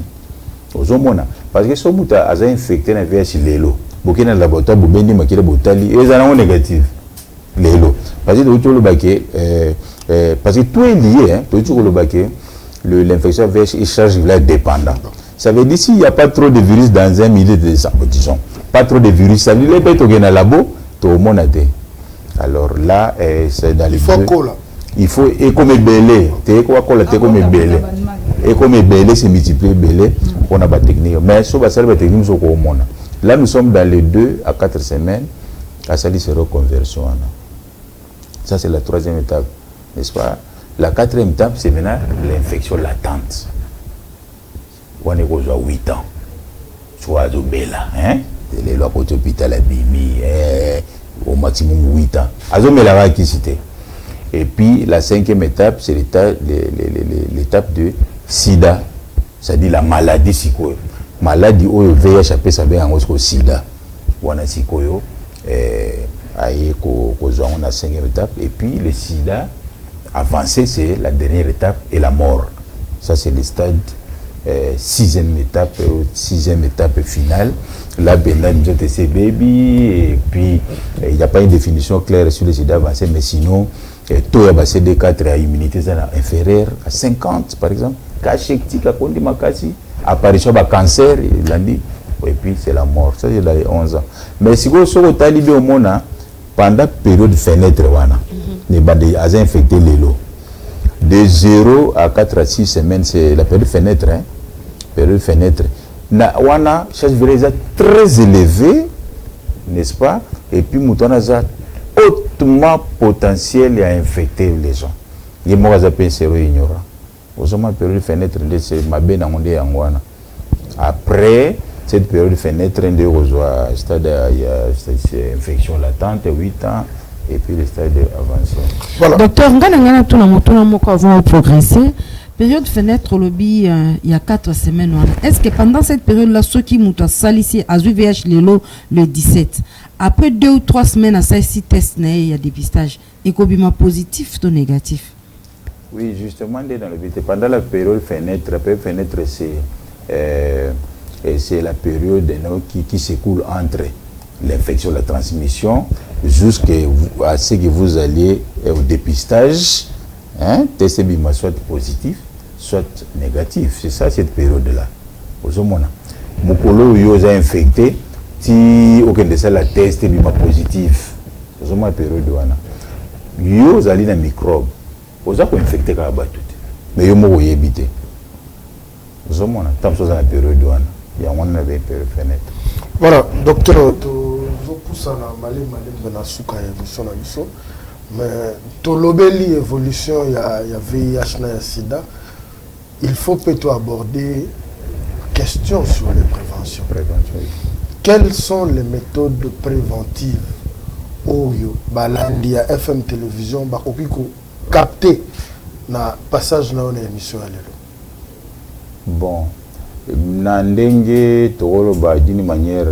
Parce que si on a infecté le VIH lélo, beaucoup de laboratoires bubendi makila botali, et ça négatif lélo. Parce que tout est lié, hein. Tout le baquet, l'infection VIH est charge dépendant. Ça veut dire s'il n'y a pas trop de virus dans un milieu de disons, pas trop de virus, ça veut dire que tu es dans le labo, tout le monde a été. Alors là, c'est dans les il faut et comme belé, tu quoi comme belé. Et comme belé, c'est multiplié belé, on a pas technique. Mais sur la technique, nous sommes là, nous sommes dans les 2 à 4 semaines à ça dit séroconversion. Ça c'est la troisième étape, n'est-ce pas? La quatrième étape, c'est maintenant l'infection latente. On est aux 8 ans. Soit au Bela, hein? Les lois pour l'hôpital à Bimi, au maximum 8 ans. Azomela qui cité. Et puis la cinquième étape, c'est l'étape de SIDA, c'est-à-dire la maladie psycho. Maladie où le VIH appelle ça bien en SIDA. On a psycho, on a la cinquième étape. Et puis le SIDA avancé, c'est la dernière étape et la mort. Ça, c'est le stade. Sixième étape finale. Là, Bernard nous a testé baby, et puis il n'y a pas une définition claire sur le sida avancé, mais sinon, taux à CD4 à immunité inférieure à 50, par exemple. Cachectique à Kondi Makasi, apparition de cancer, il a dit, et puis c'est la mort. Ça, c'est dans les 11 ans. Mais si vous avez talibé au monde, pendant la période de fenêtre, les bandits ont infecté les lots. De 0 à 4 à 6 semaines, c'est la période de fenêtre. Hein? Période de fenêtre. Wana, charge virale très élevée, n'est-ce pas? Et puis, mouton a hautement potentiel à infecter les gens. Il y a des gens qui sont ignorants. Aux hommes, la période de fenêtre, c'est ma belle en après cette période de fenêtre, il y a une infection latente, 8 ans. Et puis le stade avancé. Voilà. Docteur, avant de progresser, période fenêtre lobby, il y a 4 semaines. Est-ce que pendant cette période-là, ceux qui m'ont salissé à VIH le 17, après 2 ou 3 semaines à ça, ici, test, il y a dépistage, et combien positif ou négatif? Oui, justement, dans le but, pendant la période fenêtre, c'est la période qui s'écoule entre l'infection, la transmission, jusqu'à ce que vous alliez au dépistage, hein, test bima soit positif, soit négatif. C'est ça cette période-là. Mokolo yo a infecté, si aucun de ça la test bima positif. C'est la période wana. Yo allez dans microbe, vous avez infecté quand tout. Mais yo mo yebité. Vous avez tant chose dans la période wana. Il y a une période fenêtre. Voilà, docteur, mais l'obéli évolution, il y a VIH, il y a SIDA. Il faut peut-être aborder questions sur les préventions. Quelles sont les méthodes préventives où il y a FM télévision, il faut capter le passage dans l'émission? Bon. Nandenge tokoloba d'une manière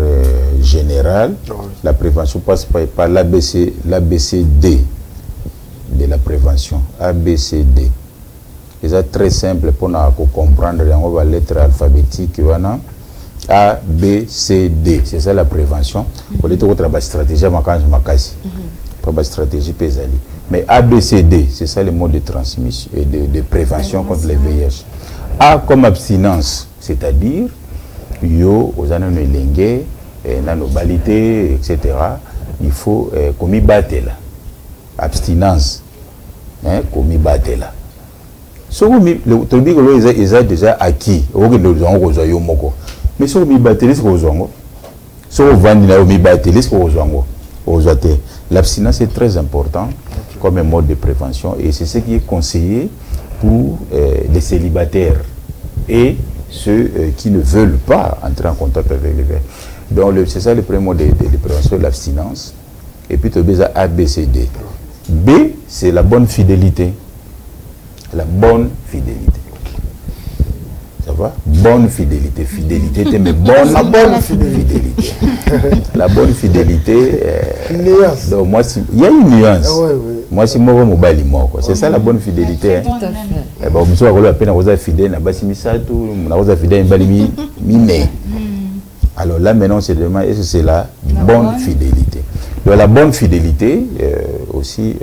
général, la prévention passe par l'ABCD de la prévention. ABCD. C'est très simple pour nous comprendre la lettre alphabétique. A, B, C, D. C'est ça la prévention. Pour les autres, la stratégie, pas la stratégie pesali. Mais A, B, C, D, c'est ça le mot de transmission et de prévention contre les VIH. A comme abstinence, c'est-à-dire, yo, aux années lengue, nanobalité, etc. Il faut commis battre là. Abstinence. Commis battre là. Ce que ils ont déjà acquis. Mais ce que l'abstinence est très important comme un mode de prévention et c'est ce qui est conseillé pour les célibataires et ceux qui ne veulent pas entrer en contact avec les verres. Donc c'est ça le premier mode de prévention, l'abstinence. Et puis tu as A, B, C, D. B, c'est la bonne fidélité. La bonne fidélité. Ça va? Bonne fidélité. Fidélité, mais bonne, la bonne fidélité. La bonne fidélité. Nuance. Donc, moi, il y a une nuance. Ah, ouais. Moi, c'est moi, c'est ça la bonne fidélité. Tout à fait. Bon, je suis peine à fidèle, à fidèle, alors là, maintenant, c'est demain, est-ce que c'est la bonne fidélité? Donc, la bonne fidélité, aussi,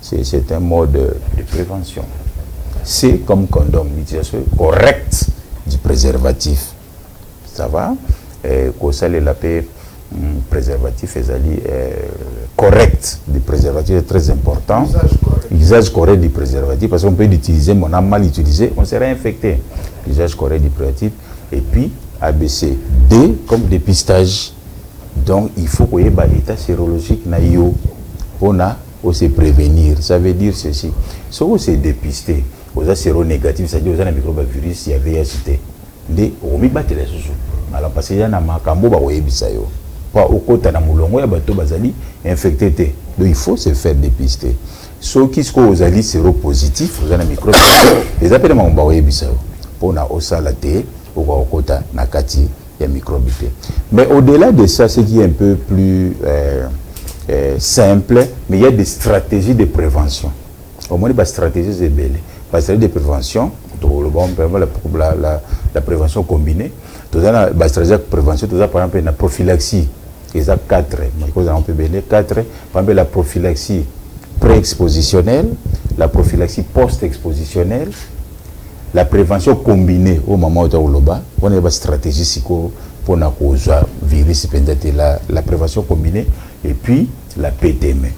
c'est un mode de prévention. C'est comme condom, l'utilisation correcte du préservatif. Ça va? Qu'on s'allait l'appeler préservatif, correct du préservatif est très important. L'usage correct du préservatif, parce qu'on peut l'utiliser, mais on a mal utilisé, on sera infecté. L'usage correct du préservatif. Et puis, ABC, D comme dépistage. Donc, il faut qu'il y ait un état sérologique pour se prévenir. Ça veut dire ceci. Si on s'est dépisté, on a séronégatif, c'est-à-dire qu'on a un microvirus, il y a VIH. On va battre les sous. Alors, parce qu'il y a un makambo, pas au côté de moulongo, il y a bateau bazali infecté. Donc, il faut se faire dépister. Ceux qui sont séropositifs, vous avez un microvirus, les appels de pour na osalate, au côté nakati, il y a microbe. Mais au-delà de ça, ce qui est un peu plus simple, mais il y a des stratégies de prévention. Au moins, les stratégies c'est belle. La stratégie de prévention, la prévention combinée, la stratégie de prévention, par exemple, la prophylaxie, il y a 4, par exemple, la prophylaxie pré-expositionnelle, la prophylaxie post-expositionnelle, la prévention combinée au moment où on a une stratégie pour la virus, la prévention combinée, et puis la PTM.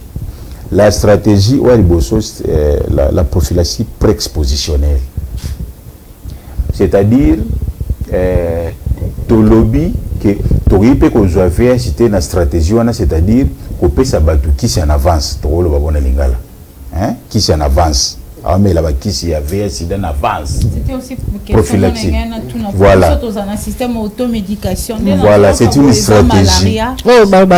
La stratégie, la prophylaxie pré-expositionnelle. C'est-à-dire, tolobi que tu peux inciter la stratégie, c'est-à-dire qu'on peut s'abattre qui s'en avance, qui s'en avance. Mais là-bas, qui s'y avait, c'est en avance. C'était aussi prophylaxie. Voilà. Un système automédication. Voilà, c'est une stratégie. Oh, parce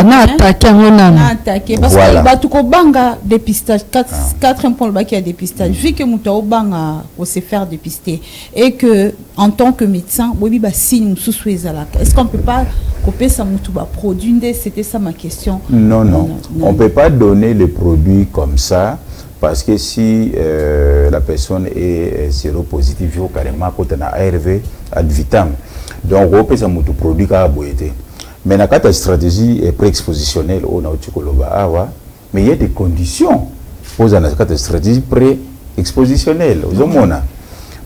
que tu banga dépistage 4 points le a dépistage. Vu que muta banga pour se faire dépister et que en tant que médecin, oui bah signe sous est-ce qu'on peut pas couper ça mutuba produit? C'était ça ma question. Non. On peut pas donner les produits comme ça. Parce que si la personne est séropositive, il faut carrément qu'on ait un ARV ad vitam. Donc, on peut se produit à boiter. Mais dans la stratégie pré-expositionnelle, mais il y a des conditions pour la stratégie pré-expositionnelle.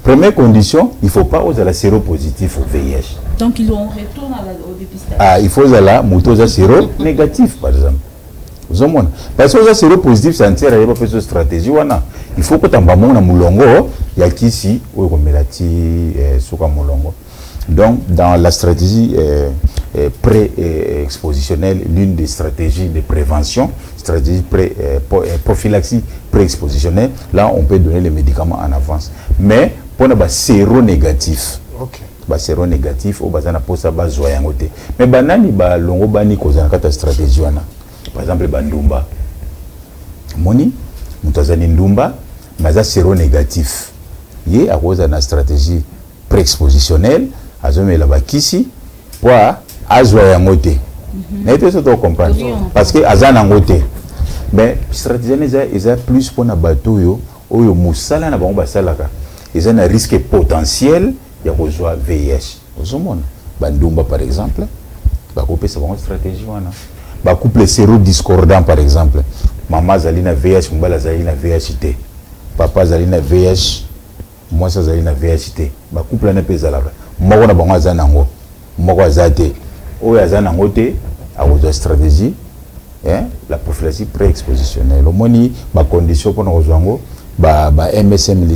Première condition, il ne faut pas oser la séropositive au VIH. Donc, ils ont retourné au dépistage. Il faut la moto séronégatif, par exemple. Parce que c'est séropositif, ça ne sert à rien de stratégie. Il faut que tu aies un moulongo, il y a qui ici, donc, dans la stratégie pré-expositionnelle, l'une des stratégies de prévention, stratégie prophylaxie pré-expositionnelle, là, on peut donner les médicaments en avance. Mais pour le séronégatif, séronégatif, on va faire mais banani ba longo bani kozana kata stratégie wana. Par exemple, Bandumba. Moni, Moutazani Ndumba, mais séronégatif. Il y a une stratégie pré-expositionnelle, à zone la bakisi, pour azoyamote. Mais tu dois comprendre. Parce que Azan en côté. Mais stratégie est plus pour na bateau yo oyo musala na bango basalaka. Ils ont un risque potentiel de recevoir VIH. Vous avez Bandumba par exemple, ba couper sa bonne stratégie wana. Ba couple séro-discordant par exemple. Maman Zalina VIH, Mbala Zalina VIH. Papa Zalina VIH, moi ça Zalina VIH. Ba couple na pezalaka. Moko na bango azanango. Moko azate. Oyo azanango te a une stratégie. La prophylaxie pré-expositionnelle. Au moins, ma condition pour nous rejoindre, MSM,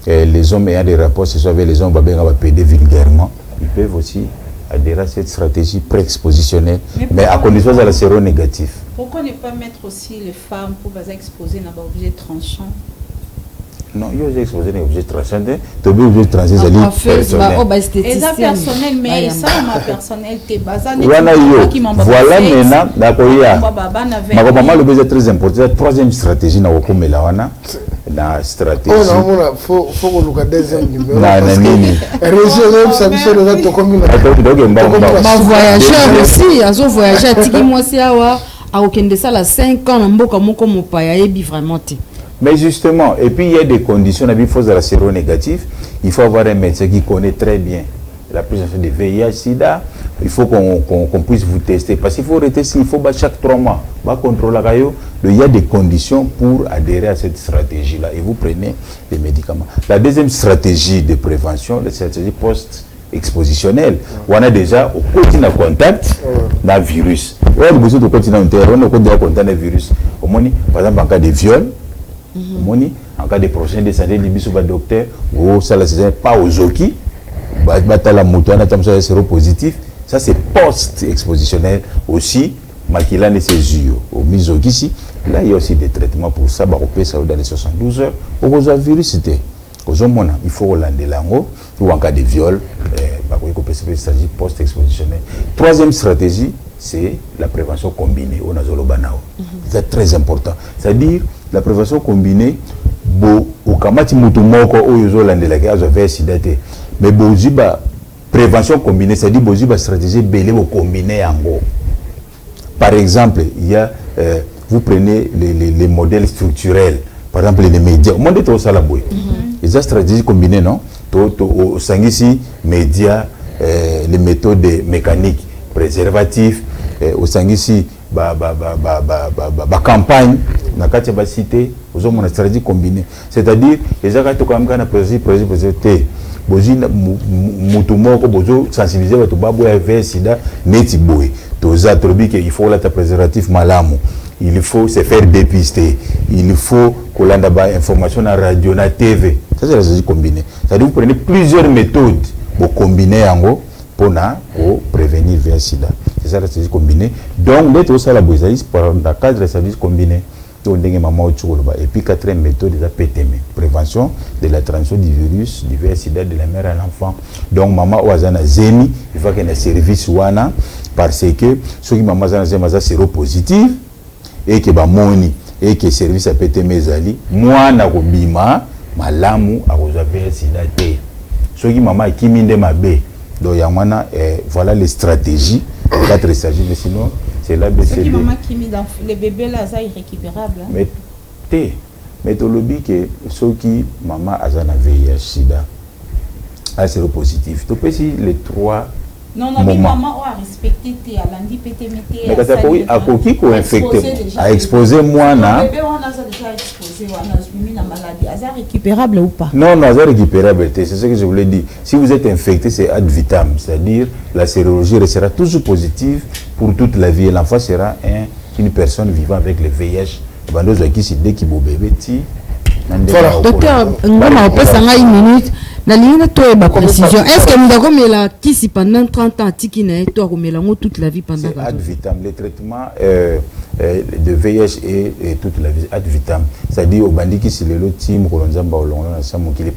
les hommes ayant des rapports, ce soit avec les hommes qui ont pédé vulgairement, ils peuvent aussi adhérer à cette stratégie pré-expositionnelle, mais à condition de la séronégatif. Pourquoi ne pas mettre aussi les femmes pour les exposer dans l'objet tranchant? Non, il y a exposé des objets tranchants, tu as obligé de trancher les personnel. Personnel, mais ça, ma personnalité, voilà maintenant, d'accord, il y a. Maman, le besoin est très important. La troisième stratégie, na wakome la wana, na stratégie. Oh non, faut que le deuxième numéro. Région, ça me fait le reste comme une. Ma voyageur aussi, azo voyager, tiki moi c'est awa, a aucun de ça la 5 ans, mboka moko mopaya ebi vraiment. Mais justement, et puis il y a des conditions, il faut de la séronégative, il faut avoir un médecin qui connaît très bien la prise en charge de VIH, SIDA, il faut qu'on puisse vous tester, parce qu'il faut retester, il faut chaque 3 mois, contrôler il y a des conditions pour adhérer à cette stratégie-là, et vous prenez les médicaments. La deuxième stratégie de prévention, la stratégie post-expositionnelle, on a déjà au quotidien contact d'un virus. On a besoin de continuer à contact d'un virus. Par exemple, en cas de viol, en cas de prochain de santé, les bisous docteur, ça c'est pas aux oki, la moutonne a séropositif, ça c'est post-expositionnel aussi, maquillant les yeux, au misoki ici, là il y a aussi des traitements pour ça, dans les 72 heures, au virus c'était, il faut relander l'ango, ou en cas de viol, stratégie post-expositionnelle. Troisième stratégie, c'est la prévention combinée au nazolobanao. C'est très important. C'est-à-dire, la prévention combinée, au kamati mutumoko o yozo landelaka azo sidate. Mais boziba prévention combinée, c'est-à-dire boziba stratégie belé au combiné yango. Par exemple, il y a vous prenez les modèles structurels, par exemple les médias. Au monde est au salaboué. Il y a stratégie combinée, non? Au sangisi médias, les méthodes mécaniques, préservatifs, au sangisi campagne na kati ba cité aux hommes stratégie combinée, c'est-à-dire les gens qui ont quand même président bozina mutumoko bozo sensibiliser bato babo ya sida neti boy toza trobi que il faut la préservatif malamu, il faut se faire dépister, il faut kolanda ba information na radio na TV, ça c'est la stratégie combinée. C'est-à-dire vous prenez plusieurs méthodes pour combiner yango pour prévenir VIH sida. C'est ça la stratégie combinée. Donc, l'être au la boisaïs, dans le cadre de la stratégie combinée, et puis quatrième méthode, c'est la PTM, prévention de la transmission du virus, du VIH sida de la mère à l'enfant. Donc, maman ouazana zemi, il faut qu'il y ait un service ouana, parce que ceux qui maman ouazana zemi séropositif, et que moni, et que service à PTM zali, moi na bima, malamu à VIH sida te. Ceux qui maman qui minde ma bé. Donc, voilà les stratégies, 4 stratégies, mais sinon, c'est la BCD. Les bébés là, ça est récupérable. Mais tu le que ceux qui, maman, a un VIH, SIDA, a séropositif. Tu peux essayer les 3 non, mais maman a respecté tes alandi PTMT. Mais quand tu as coquille pour infecter, à exposer moi, non. Le bébé, on a déjà exposé, on a mis la maladie. Est-ce récupérable ou pas? Non, c'est récupérable. C'est ce que je voulais dire. Si vous êtes infecté, c'est ad vitam. C'est-à-dire, la sérologie restera toujours positive pour toute la vie. L'enfant sera une personne vivant avec le VIH. Dès qu'il est bébé, docteur, on a une minute. La ligne de précision. Est-ce que nous avons la qui pendant 30 ans, toute la vie pendant ad vitam. Le traitement de VIH et toute la vie ad vitam. C'est-à-dire au bandit qui c'est le team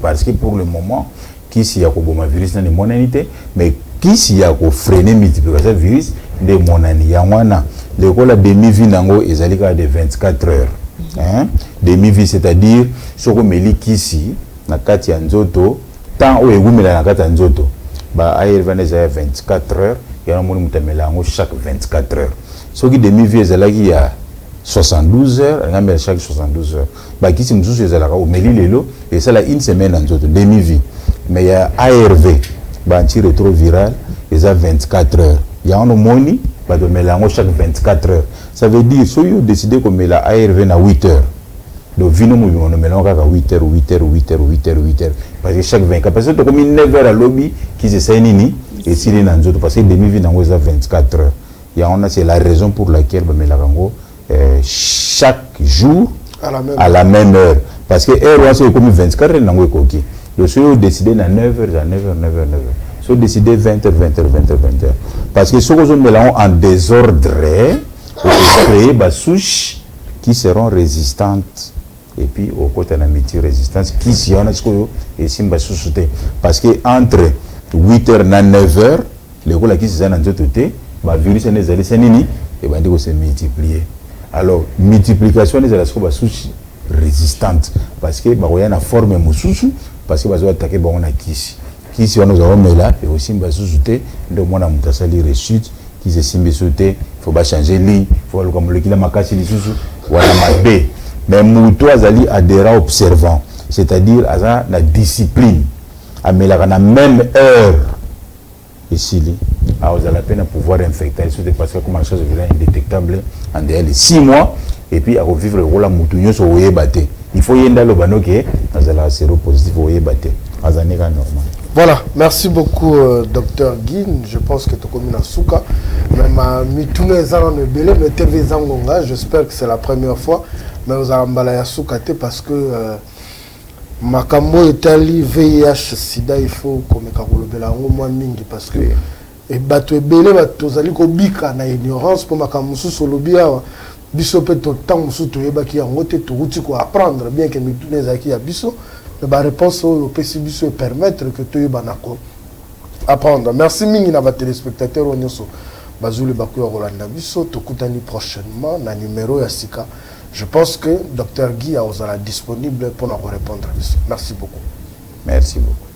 parce que pour le moment, qui s'y a virus dans les monanités, mais qui s'y a freiner multiplication virus de monani yangwana. Le rôle demi-vie nango est à de 24 heures. Demi-vie, c'est-à-dire ce que meli qui si na kati nzoto tant où est la kati nzoto ba air 24 heures il y a un monde chaque 24 heures. Ceux qui demi-vie, c'est là qu'il y a 72 heures, il y a chaque 72 heures. Bah, qui s'est c'est là, au Mélilelo, et ça là une semaine en autres, demi-vie. Mais il y a ARV, bah, anti-rétroviral, il y a 24 heures. Il y a un homoni, bah, de mélange chaque 24 heures. Ça veut dire, si vous décidez qu'on met la ARV à 8 heures, donc, vino on mélange à 8 heures, 8 heures, 8 heures, 8 heures, 8 heures. Parce que chaque 24 parce que tu as comme 9 heures à lobby qui se nini et si les nanzo parce que demi-vie dans 24 heures. Il y a c'est la raison pour laquelle chaque jour à la même heure. Parce que heure c'est comme 24 heures dans coquille. Le soir décidé à 9 heures, à 9 heures, 9 heures, 9 heures. So décidé 20 heures, 20 heures, 20 heures, 20 heures. Parce que ce que nous mélangeons en désordre, on peut créer des souches qui seront résistantes. Et puis au côté de la multi-résistance qui s'y en a et simba sous-souté parce que entre 8 heures et 9 heures les gens qui sont dans notre côté le virus est allé nini et ben dit que c'est multiplié. Alors multiplication des la souche résistante parce que bah il y a une forme mususu parce que bah va attaquer bah on a qui on nous avons mais là et aussi bah sous-souté de moi na mutasali rechute qui se simba sauté faut pas changer ligne faut le comme le qui la makasi li susu wala mabe. Mais Moutou Azali adhérent observant, c'est-à-dire à la discipline, à la même heure, ici, à la peine à pouvoir infecter, parce que comme la chose est indétectable en dehors de 6 mois, et puis à revivre le rôle à Moutou, il faut y aller dans le bano qui est séropositif, au Yébaté, à normal. Voilà, merci beaucoup, Dr Guin. Je pense que tu as commis un souka. J'espère que c'est la première fois. Mais vous avez souka parce que Makambo Italie, VIH, Sida, il faut qu'on ait moins mingi parce que et bateau est belé, bateau allez kobika na ignorance pour Makambo sous le bia. Biso peut tout temps sous tout eba qui a monté tout outil quoi apprendre bien que nous tous les acquis à biso. La réponse au PCBISO est permettre que tu aies apprendre. Merci mingi na ba téléspectateurs onyoso. Bazulu Bakou Rolanda Biso tokutani prochainement na numéro ya Sika. Je pense que Dr Guy a disponible pour nous répondre. Merci beaucoup. Merci beaucoup.